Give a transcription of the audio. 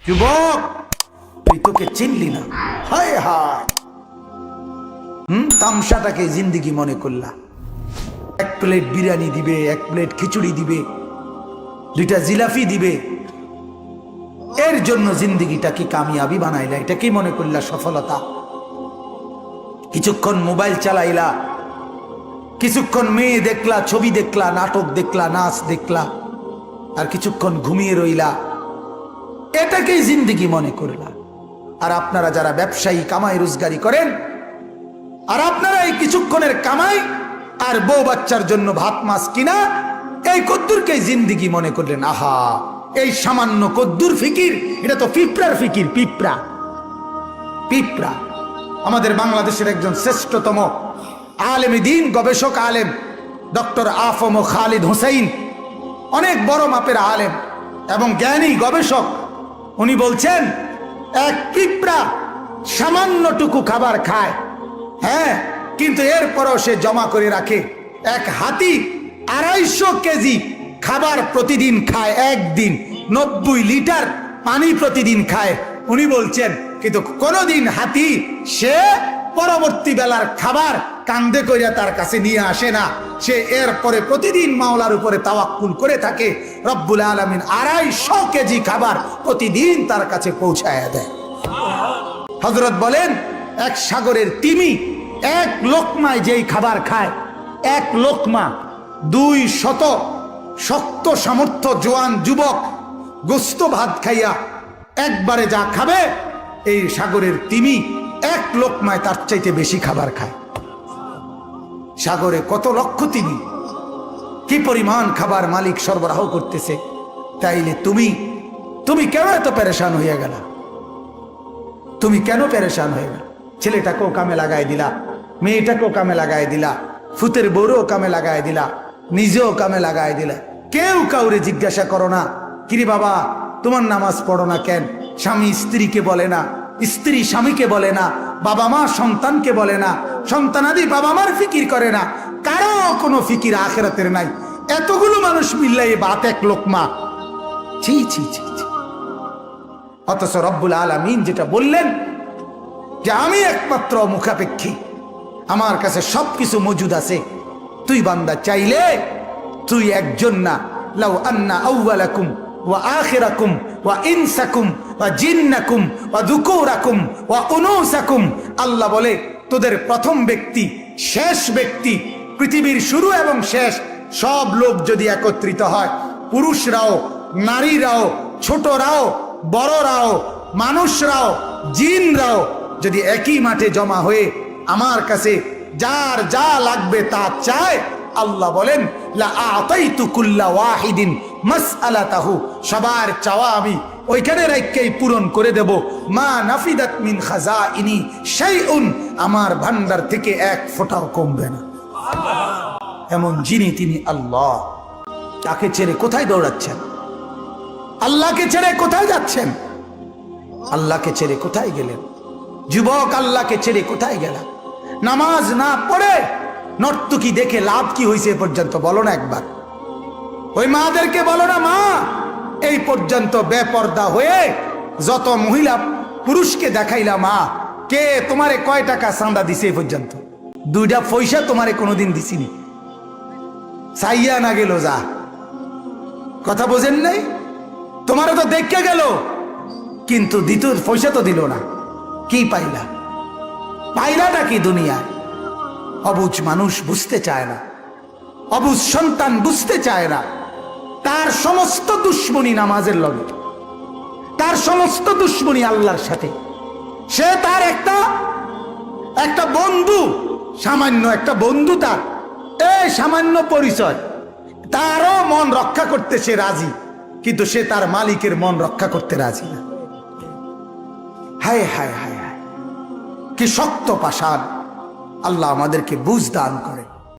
যুবক তুই তোকে চিনলি না, হায় হায়। তামসাটাকে জিন্দিগি মনে করলা। এক প্লেট বিরিয়ানি দিবে, এক প্লেট খিচুড়ি দিবে, 2টা জিলাপি দিবে, এর জন্য জিন্দিগিটাকে কামিয়াবি বানাইলা। এটা কি মনে করলা সফলতা? কিছুক্ষণ মোবাইল চালাইলা, কিছুক্ষণ মেয়ে দেখলা, ছবি দেখলা, নাটক দেখলা, নাচ দেখলা, আর কিছুক্ষণ ঘুমিয়ে রইলা, এটাকেই জিন্দিগি মনে করলা। আর আপনারা যারা ব্যবসায়ী কামাই রোজগারি করেন, আর আপনারা এই কিছুক্ষণের কামাই আর বউ বাচ্চার জন্য ভাত মাছ কিনা, এই কদ্দুরকেই জিন্দিগি মনে করলেন। আহা, এই সামান্য কদ্দুর ফিকির, এটা তো পিঁপড়ার ফিকির। পিঁপড়া পিঁপড়া। আমাদের বাংলাদেশের একজন শ্রেষ্ঠতম আলেমে দ্বীন, গবেষক আলেম ডক্টর আফম খালিদ হোসেন, অনেক বড় মাপের আলেম এবং জ্ঞানী গবেষক, উনি বলছেন এক পিঁপড়া সামান্যটুকু খাবার খায়, হ্যাঁ, কিন্তু এরপরও সে জমা করে রাখে। এক হাতি 250 কেজি খাবার প্রতিদিন খায়, একদিন 90 লিটার পানি প্রতিদিন খায়। উনি বলছেন কিন্তু কোনোদিন হাতি সে পরবর্তী বেলার খাবার কান্দে কইরা তার কাছে নিয়ে আসে না। সে এরপরে প্রতিদিন মাওলার উপরে তাওয়াক্কুল করে থাকে। রব্বুল আলামিন 250 কেজি খাবার প্রতিদিন তার কাছে পৌঁছায়া দেয়। হযরত বলেন এক সাগরের তিমি এক লোকমায় যেই খাবার খায়, এক লোকমা 200 শক্ত সামর্থ্য জোয়ান যুবক গোস্ত ভাত খাইয়া একবারে যা খাবে, এই সাগরের তিমি এক লোকমায় তার চাইতে বেশি খাবার খায়। সাগরে কত লক্ষ তিমি, কি পরিমাণ খাবার মালিক সরবরাহ করতেছে। তাইলে তুমি কেন এত পেরেশান হইয়া গেলা? তুমি কেন পেরেশান হয়ে গেল? ছেলেটাকেও কামে লাগাই দিলা, মেয়েটাকেও কামে লাগাই দিলা, ফুতের বউরেও কামে লাগাই দিলা, নিজেও কামে লাগাই দিলা। কেউ কাউরে জিজ্ঞাসা করো না, কিরে বাবা তোমার নামাজ পড়ো না কেন? স্বামী স্ত্রীকে বলে না, স্ত্রী স্বামীকে বলে না, বাবা মা সন্তানকে বলে না, সন্তানাদি বাবা মার ফিকির করে না, কারো কোনো ফিকির আখিরাতের নাই। এতগুলো মানুষ মিললে বাত এক লোকমা, ছি ছি ছি ছি। অথচ রব্বুল আলামিন যেটা বললেন যে আমি একমাত্র মুখাপেক্ষী, আমার কাছে সবকিছু মজুদ আছে। তুই বান্দা চাইলে তুই একজন না, লাউ আন্না আউওয়ালাকুম ওয়া আখিরাকুম ওয়া ইনসাকুম ওয়া জিন্নাকুম ওয়া যুকুরাকুম ওয়া উনুসাকুম, আল্লাহ বলে তোদের প্রথম ব্যক্তি, শেষ ব্যক্তি, পৃথিবীর শুরু এবং শেষ সব লোক যদি একত্রিত হয়, পুরুষরাও নারীরাও, ছোটরাও বড়রাও, মানুষরাও জিনরাও যদি একই মাঠে জমা হয়ে আমার কাছে যার যা লাগবে তা চায়, আল্লাহ বলেন লা আতাইতু কুল্লা ওয়াহিদিন মাসআলাতাহু, সবার চাওয়া আমি ওইখানে রাখকেই পূরণ করে দেব। মা নাফিদাত মিন খাজাইনি শাইউন, আমার ভান্ডার থেকে এক ফোঁটাও কমবে না। এমন যিনি তিনি আল্লাহ। তাকে ছেড়ে কোথায় দৌড়াচ্ছেন? আল্লাহকে ছেড়ে কোথায় যাচ্ছেন? আল্লাহকে ছেড়ে কোথায় গেলেন? যুবক, আল্লাহকে ছেড়ে কোথায় গেল? নামাজ না পড়ে নর্তকী দেখে লাভ কি হয়েছে এ পর্যন্ত বলো না একবার। ওই মাদেরকে বলো না, মা এই পর্যন্ত বেপর্দা হয়ে যত মহিলা পুরুষকে দেখাইলা, মা কে তোমারে কয় টাকা চাঁদা দিছে এই পর্যন্ত? 2টা পয়সা তোমারে কোনোদিন দিছিনি, চাইয়া না গেল যা। কথা বোঝেন নাই? তোমারও তো দেখে গেল, কিন্তু দ্বিতীয় পয়সা তো দিল না। কি পাইলা? পাইলাটা কি দুনিয়া? অবুঝ মানুষ বুঝতে চায় না, অবুঝ সন্তান বুঝতে চায় না। তার সমস্ত দুশ্মনী নামাজের লগে, তার সমস্ত দুশ্মনী আল্লাহর সাথে। সে তার একটা বন্ধু, সামান্য একটা বন্ধু, তার এই সামান্য পরিচয়, তারও মন রক্ষা করতে সে রাজি, কিন্তু সে তার মালিকের মন রক্ষা করতে রাজি না। হায় হায় হায় হায়, কি শক্ত পাষাণ! আল্লাহ আমাদেরকে বুঝ দান করে।